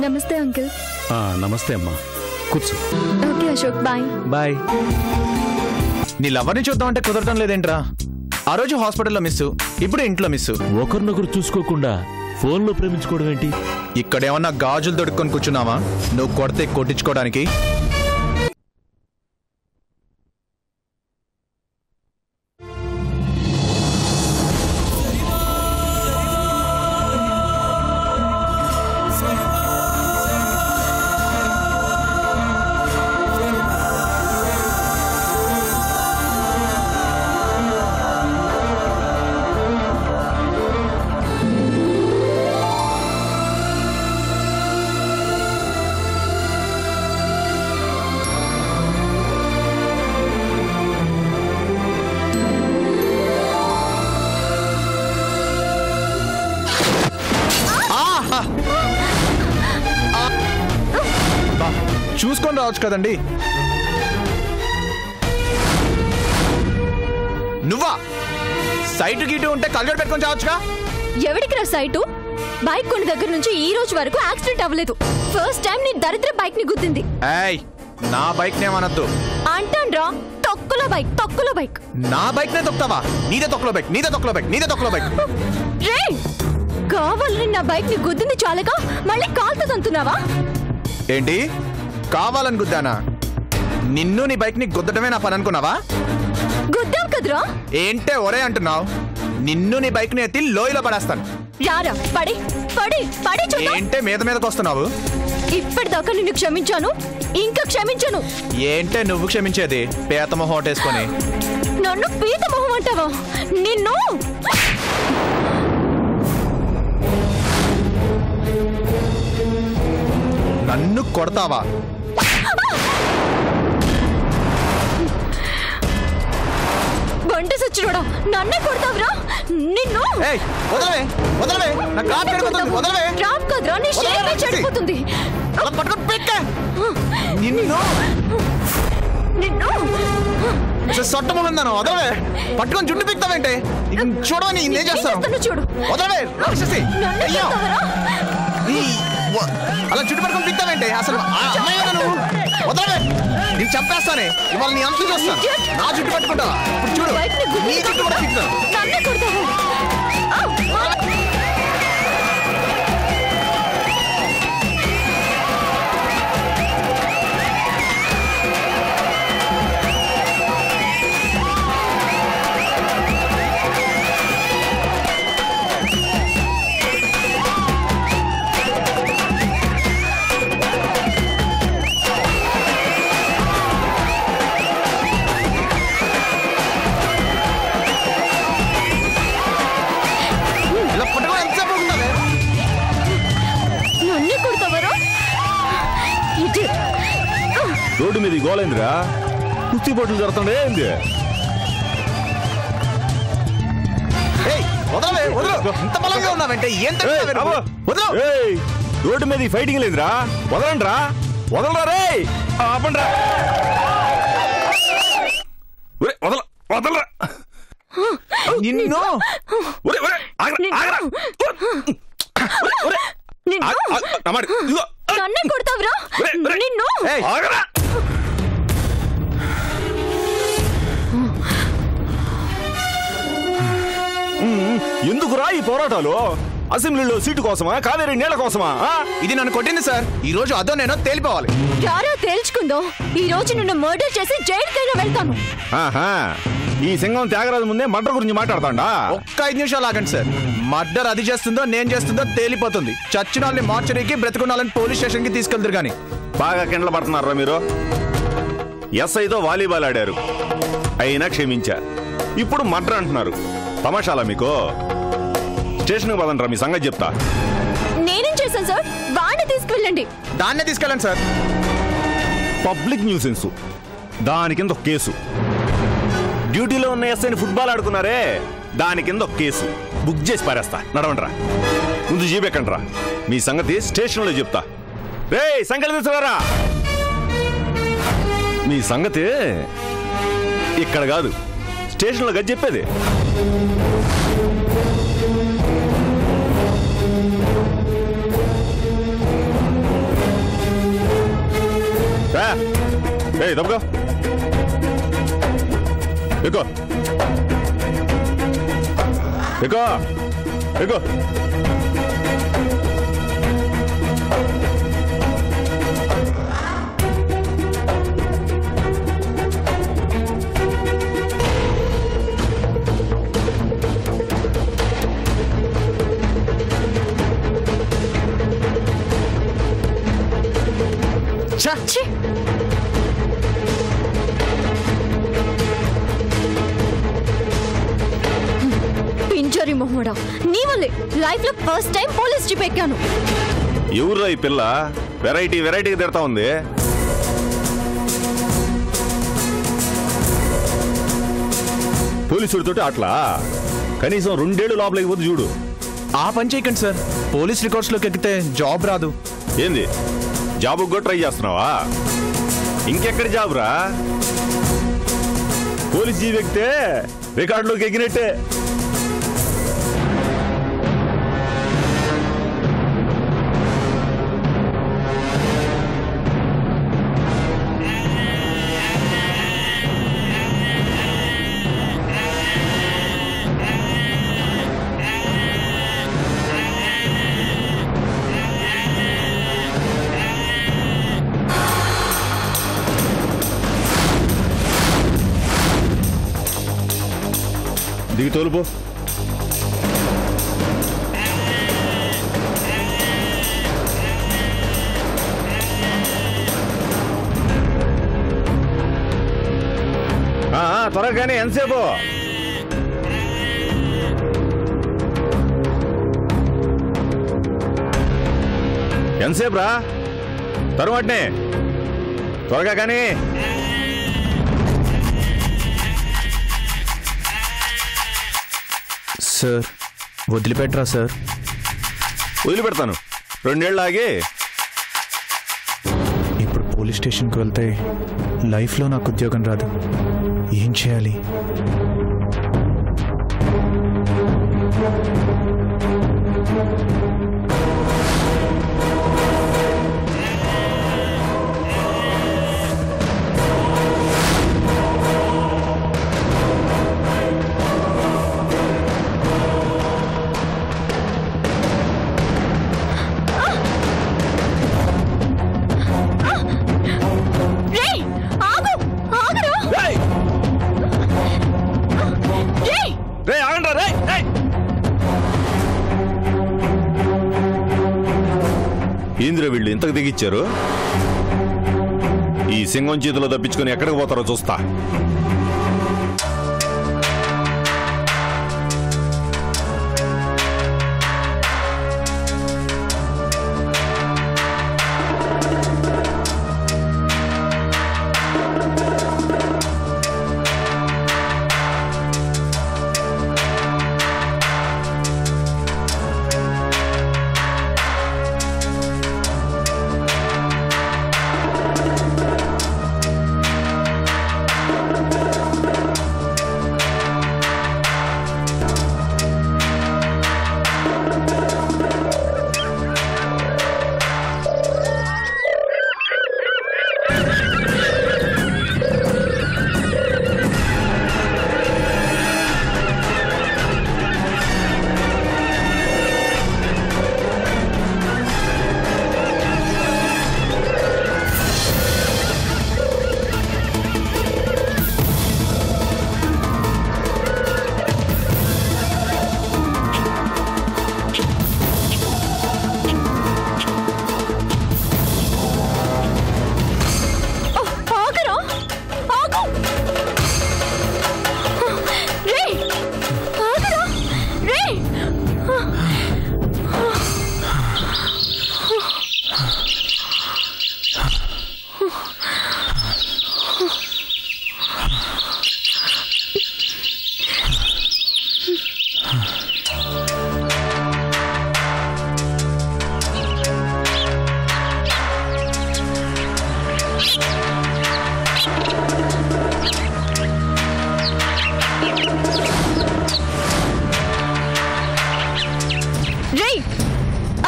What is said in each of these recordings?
నమస్తే అంకుల్. నమస్తే అమ్మా, కూర్చో. Okay Ashok, bye bye. నీ లవర్ని చూద్దామంటే కుదరటం లేదేంట్రా? ఆ రోజు హాస్పిటల్లో మిస్, ఇప్పుడు ఇంట్లో మిస్. ఒకరినొకరు చూసుకోకుండా ఫోన్లో ప్రేమించుకోవడం ఏంటి? ఇక్కడేమన్నా గాజులు దొడుక్కొని కూర్చున్నావా నువ్వు కొడితే కొట్టించుకోవడానికి? చూసుకొని రావచ్చు కదండి. నువ్వా? సైటు గీటు ఉంటే కళ్ళజోడు పెట్టుకొని చావచ్చుగా. ఎవడికి రా సైటు? బైక్ కొన్ని దగ్గర నుంచి ఈ రోజు వరకు యాక్సిడెంట్ అవ్వలేదు. ఫస్ట్ టైం నీ దరిద్ర బైక్ ని గుద్దింది. ఏయ్, నా బైక్ నేమనొద్దు. అంటాన్రా, తొక్కులో బైక్, తొక్కులో బైక్. నా బైక్ నే తొక్కుతావా? నీదే తొక్కులో బైక్, నీదే తొక్కులో బైక్, నీదే తొక్కులో బైక్. రే, కావాలని నా బైక్ ని గుద్దింది చాలగా మళ్ళీ కాల్తో తంతున్నావా? ఏంటి కావాలని గుద్దానా? నిన్ను నీ బైక్ ని గుద్దటమే నా పని అనుకున్నావా? గుద్దాం కదరా. ఏంటే ఒరే అంటున్నావు? నిన్ను నీ బైక్ ని ఎత్తి లోయలో పడేస్తాను. రారా, పడి పడి పడి చూద్దాం. ఏంటే మీద మీదకి వస్తున్నావు? ఇప్పటిదాకా నిన్ను క్షమించాను, ఇంకా క్షమించను. ఏంటే నువ్వు క్షమించేది? పేత మొహం ఓటేసుకొని. నన్ను పీత మొహం అంటావా? నిన్ను నన్ను కొడతావా? బండి సచ్చినోడా, నన్నే కొడతావురా? నిన్ను వదలవే, వదలవే, నా కార్ చెడిపోతుంది. వదలవే. డ్రాప్ కదరా, నీ షేప్ చెడిపోతుంది. అలా పట్టుకొని పిక్క. నిన్ను సొట్ట మొహందాను. వదలవే. పట్టుకొని జుట్టు పిక్తావేంటే? చూడవని నేను చేస్తాను. చూడు. వదలవే రాక్షసి. అయ్యో, అలా చుట్టు పట్టుకొని పిక్తావేంటే? అసలు నువ్వు వదలవే. నేను చంపేస్తానే. ఇవాళ నీ అంశం చేస్తాను. నా జుట్టు పట్టుకుంటావా? ఇప్పుడు చూడు, నీ జుట్టు కూడా పిక్తాను. రోడ్డు మీద గోలైందిరా, కుస్తీ పోట్లు జరుగుతుండే. ఏంది? రోడ్డు మీద ఫైటింగ్ లేదురా. వదలండ్రా, వదలరా రే. ఆపండ్రా. వదల వదలరా. నిన్ను నన్నే కొడతావురా? నిన్ను ఎందుకురా ఈ పోరాటాలు? అసెంబ్లీలో సీటు కోసమా, కావేరీ నీళ్ల కోసమా? ఇది నన్ను కొట్టింది సార్. ఈ రోజు అదో నేనో తేలిపోవాలి. రారా తేల్చుకుందాం. ఈ రోజు నిన్ను మర్డర్ చేసి జైలుకైనా వెళ్తాను. ఈ సింగం త్యాగరాజు ముందే మర్డర్ గురించి మాట్లాడతాడా? ఒక్క 5 నిమిషాలు ఆగండి సార్. మర్డర్ అది చేస్తుందో నేను చేస్తుందో తేలిపోతుంది. చచ్చిన వాళ్ళని మార్చరీకి, బ్రతుకున్న వాళ్ళని పోలీస్ స్టేషన్ కి తీసుకెళ్తారు. కానీ బాగా కిండలు పడుతున్నారా మీరు? ఎస్ఐతో వాలీబాల్ ఆడారు, అయినా క్షమించా. ఇప్పుడు మర్డర్ అంటున్నారు. తమాషాలా మీకు? స్టేషన్ పదండ్రా, మీ సంగతి చెప్తా. నేనేం చేశాను సార్? వాడిని తీసుకువెళ్ళండి. దాన్నే తీసుకెళ్ళండి సార్. పబ్లిక్ న్యూసెన్స్, దాని కింద ఒక కేసు. డ్యూటీలో ఉన్న ఎస్ఐని ఫుట్బాల్ ఆడుకున్నారే, దాని కింద ఒక కేసు. బుక్ చేసి పారేస్తా. నడవండ్రా, ముందు జీబెక్కండ్రా. మీ సంగతి స్టేషన్లో చెప్తా. రే సంగతి తీసుకురారా. మీ సంగతి ఇక్కడ కాదు, స్టేషన్లో గది చెప్పేది. ఏయ్ తప్పుకో ఎక్కువ ఎక్కువ ఎక్కువ ఛీ! పింజరి మొహోడా నీ వల్లే లైఫ్ లో ఫస్ట్ టైం పోలీస్ జీప్ ఎక్కాను. ఎవరు ఈ పిల్ల వెరైటీగా తిడతా ఉంది? పోలీసుడితోటి అట్లా కనీసం 2 ఏళ్ళు లోపలికి పోతే చూడు. ఆ పని చేయకండి సార్, పోలీస్ రికార్డ్స్ లోకి ఎక్కితే జాబ్ రాదు. ఏంది జాబ్ కూడా ట్రై చేస్తున్నావా? ఇంకెక్కడి జాబ్ రా? పోలీస్ జీబ్ ఎక్కితే రికార్డులోకి ఎక్కినట్టే. దిగి తోలుపో. త్వరగానే ఎంతసేపు? ఎంతసేపు రా? తరువాటనే త్వరగా కానీ. Sir వదిలిపెట్టరా sir? వదిలిపెడతాను, 2 ఏళ్ళు ఆగి. ఇప్పుడు పోలీస్ స్టేషన్కి వెళ్తే లైఫ్లో నాకు ఉద్యోగం రాదు. ఏం చేయాలి? ఏంద్ర వీళ్ళు ఇంతకు దిగిచ్చారు? ఈ సింగం చేతిలో తప్పించుకొని ఎక్కడికి పోతారో చూస్తా.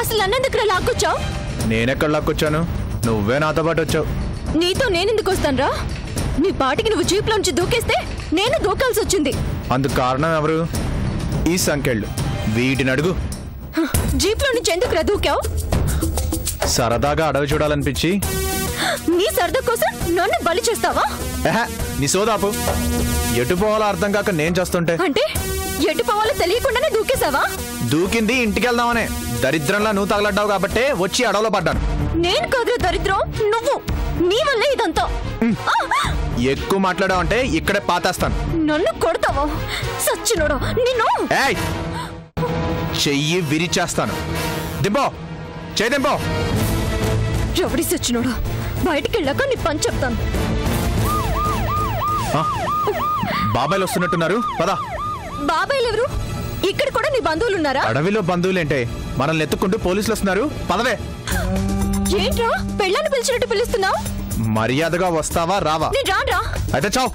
అసలు నన్నెందుకు లాక్కొచ్చావు? నేనెక్కడ లాక్కొచ్చాను? నువ్వే నాతో పాటు వచ్చావు. నీతో నేనెందుకు వస్తానురా? నీ పాటికి నువ్వు జీప్లోంచి దూకేస్తే నేను దూకాల్సి వచ్చింది. అందుకు కారణం ఎవరు? ఈ సంకెళ్ళు. వీటిని అడుగు. జీప్లో నుంచి ఎందుకురా దూకావు? సరదాగా అడవి చూడాలనిపించి. నీ సరదా కోసం నన్ను బలి చేస్తావా? నీ సోదాపు. ఎటు పోవాలో అర్థం కాక నేను చేస్తుంటే అంటే ఎటు పోవాలో తెలియకుండానే దూకేసావా? దూకింది ఇంటికి వెళ్దామనే. దరిద్రంలా నువ్వు తగలడ్డావు కాబట్టే వచ్చి అడవిలో పడ్డాను. నేను కాదురా దరిద్రం, నువ్వు. నీ వల్లే ఇదంతా. ఎక్కువ మాట్లాడావు అంటే ఇక్కడే పాతేస్తాను. నన్ను కొడతావా? సచ్చినోడు నిన్ను. చెయ్యి విరిచేస్తాను. దింపో, చెయ్యి దింపో. ఎవడి సచ్చినోడు? బయటికి వెళ్ళాక నీ పని చెప్తాను. బాబాయ్లు వస్తున్నట్టున్నారు, పదా. బాబాయ్లు ఎవరు? ఇక్కడ కూడా నీ బంధువులు ఉన్నారా? అడవిలో బంధువులేంటే, మనల్ని ఎత్తుకుంటూ పోలీసులు వస్తున్నారు, పదవే. ఏంట్రా పెళ్ళాన్ని పిలిచినట్టు పిలుస్తున్నావు? మర్యాదగా వస్తావా రావా? నేను రానురా. అయితే చావు.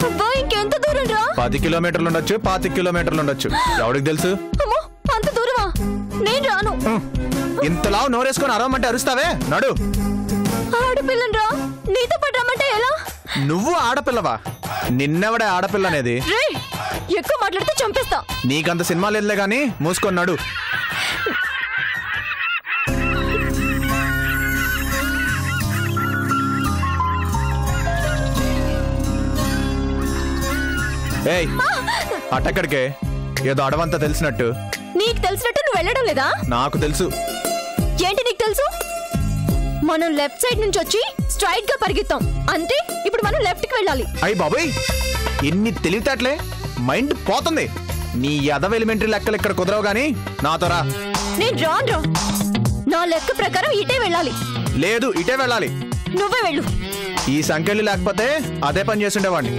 అబ్బా ఇంకెంత దూరం రా? 10 కిలోమీటర్లు ఉండొచ్చు, 25 కిలోమీటర్లు ఉండొచ్చు. ఎవరికి తెలుసు? అంత దూరమా? నేను రాను. ఇంతలా నోరేసుకొని అరవమంటే అరుస్తావే, నడు. ఆడపిల్లని రా, నీతో పాటు రమ్మంటే ఎలా? నువ్వు ఆడపిల్లవా? నిన్నెవడే ఆడపిల్ల అనేది? ఎక్కువ మాట్లాడితే చంపేస్తా. నీకంత సినిమా లేదులే గాని మూసుకొని నడు. ఏయ్, అటక్కడికే. ఏదో అడవంతా తెలిసినట్టు. నీకు తెలిసినట్టు నువ్వు వెళ్ళడం లేదా? నాకు తెలుసు. ఏంటి నీకు తెలుసు? మనం లెఫ్ట్ సైడ్ నుంచి వచ్చి స్ట్రైట్ గా పరిగెత్తాం అంటే ఇప్పుడు మనం లెఫ్ట్ కి వెళ్ళాలి. అయ్యి బాబాయ్, ఎన్ని తెలివితేటలే. మైండ్ పోతుంది. నీ యదవ ఎలిమెంటరీ లెక్కలు ఇక్కడ కుదరవు గాని నాతో రా. నేను రాను. నా లెక్క ప్రకారం ఇటే వెళ్ళాలి. లేదు, ఇటే వెళ్ళాలి. నువ్వే వెళ్ళు. ఈ సంఖ్యలు లేకపోతే అదే పని చేస్తుండేవాడిని.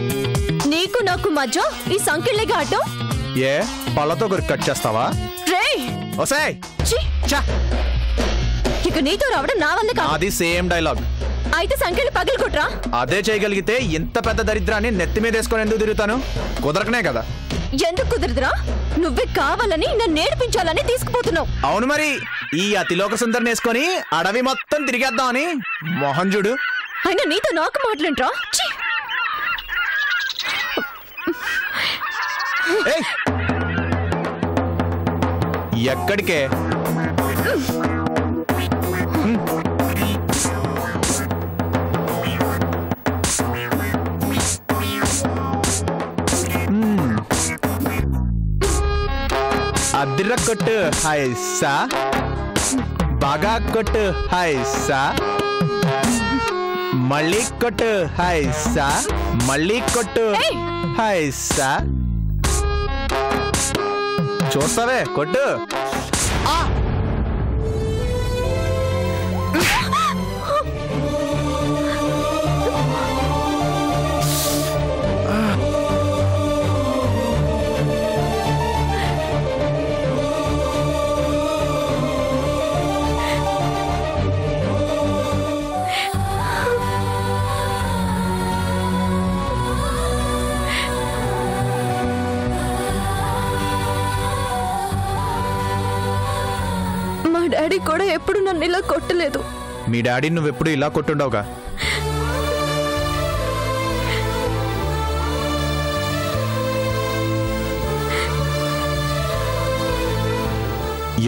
నీకు నాకు మధ్య ఈ సంఖ్యలేగా అడ్డం. ఏ పళ్ళతో కొరికి కట్ చేస్తావా? ఇక నీతో రావడం నా వల్ల కాదు. అది సేమ్ డైలాగ్. అయితే సంఖ్యలు పగలగొట్రా. అదే చేయగలిగితే ఇంత పెద్ద దరిద్రాన్ని నెత్తి మీద వేసుకొని ఎందుకు తిరుగుతాను? కుదరకనే కదా. ఎందుకు కుదరదురా? నువ్వే కావాలని నన్ను నేర్పించాలని తీసుకుపోతున్నావు. అవును మరి. ఈ అతిలోక సుందరిని వేసుకొని అడవి మొత్తం తిరిగేద్దామని మోహన్ చూడు. అయినా నీతో నాకు మాట్లాంట్రా. ఎక్కడికే? అదిర కొట్టు హైసా, బాగా కొట్టు హైసా, మళ్ళీ కొట్టు హైసా, మళ్ళీ కొట్టు హైసా. చూస్తావే, కొట్టు. డాడీ కూడా ఎప్పుడు నన్ను ఇలా కొట్టలేదు. మీ డాడీ నువ్వెప్పుడు ఇలా కొట్టుండవుగా.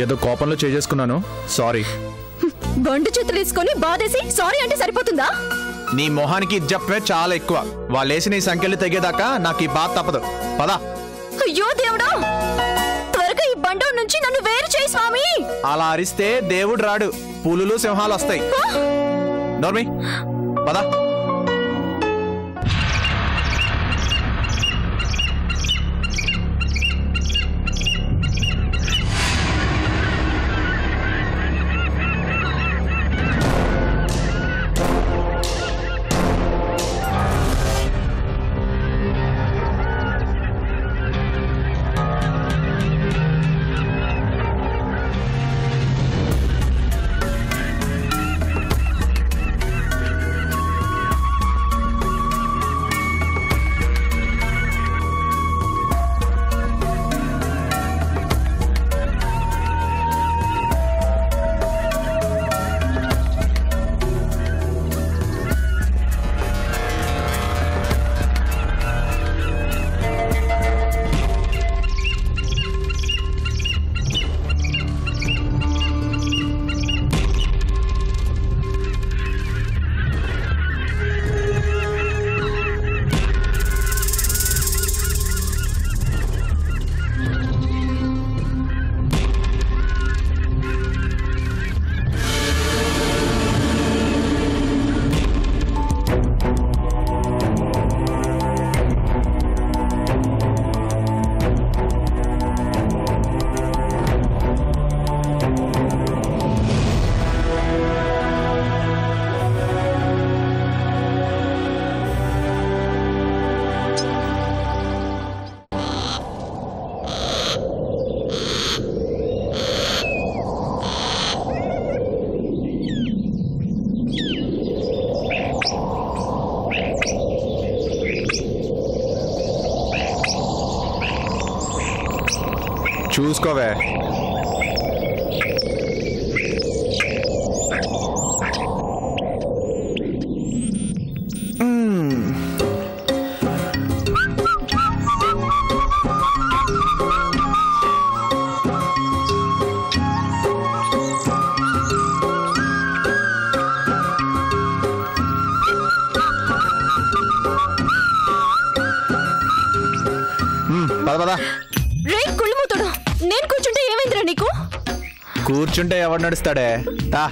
ఏదో కోపంలో చేసుకున్నాను, సారీ. బండి చేతులు వేసుకొని బాధేసి సారీ అంటే సరిపోతుందా? నీ మొహానికి ఇది చెప్పే చాలా ఎక్కువ. వాళ్ళేసి నీ సంఖ్యలు తెగేదాకా నాకు ఈ బాధ తప్పదు. పదా. అయ్యో దేవుడా, త్వరగా ఈ బండి నుంచి నన్ను వేరు చేయి స్వామి. అలా అరిస్తే దేవుడు రాడు, పులులు సింహాలు వస్తాయి. నోర్మి, పదా. చూసుకోవే. పద రే కుళ్ళుమూతుడు, నేను కూర్చుంటే ఏమైందిరా నీకు? కూర్చుంటే ఎవడు నడుస్తాడే? తా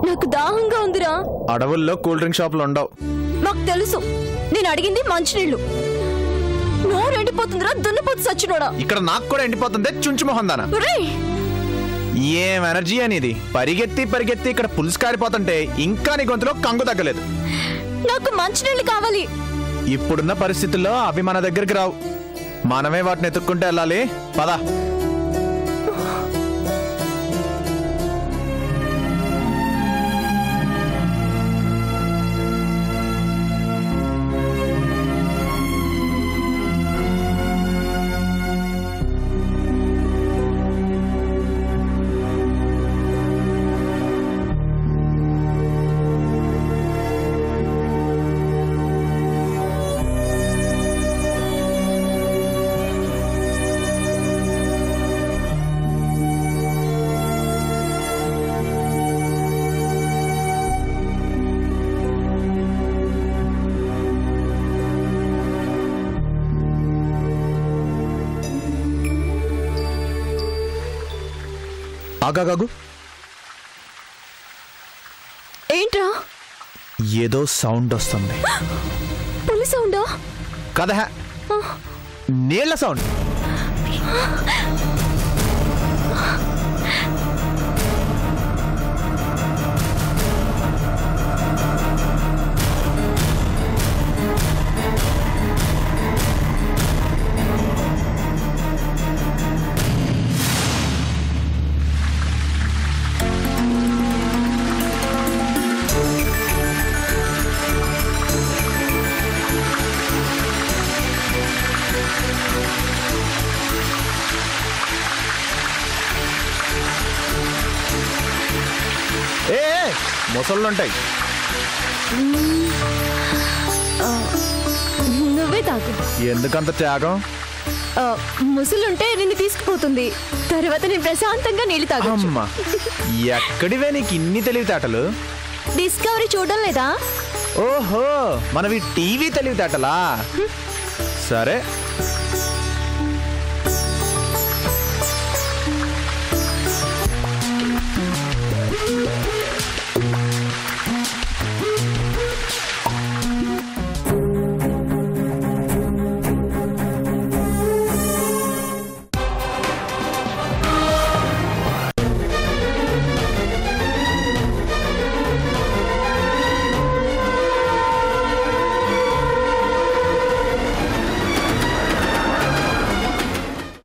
నాకు దాహంగా ఉందిరా. అడవుల్లో కూల్ డ్రింక్ షాపులు ఉండవు. నాకు తెలుసు, నేను అడిగింది మంచినీళ్ళు. నోరు ఎండిపోతుందిరా, దున్నపోతు సచ్చినోడా. ఇక్కడ నాకు కూడా ఎండిపోతుంది చుంచు మొహం దానా. ఏం ఎనర్జీ అనేది. పరిగెత్తి పరిగెత్తి ఇక్కడ పులుసు కారిపోతుంటే ఇంకా నీ గొంతులో కంగు తగ్గలేదు. నాకు మంచినీళ్ళు కావాలి. ఇప్పుడున్న పరిస్థితుల్లో అవి మన దగ్గరికి రావు. మనమే వాటిని ఎత్తుక్కుంటే వెళ్ళాలి. పదా. ఆగాగాగు. ఏంట్రా? ఏదో సౌండ్ వస్తుంది. పులి సౌండా? కదా, నీళ్ల సౌండ్. మొసళ్ళుంటాయి. నువ్వే తాగు. ఎందుకంత త్యాగం? ముసలుంటే నిన్ను తీసుకుపోతుంది. తర్వాత నేను ప్రశాంతంగా నీళ్ళు తాగు. అమ్మా, ఎక్కడివే నీకు ఇన్ని తెలివితేటలు? డిస్కవరీ చూడడం లేదా? ఓహో, మనవి టీవీ తెలివితేటలా? సరే,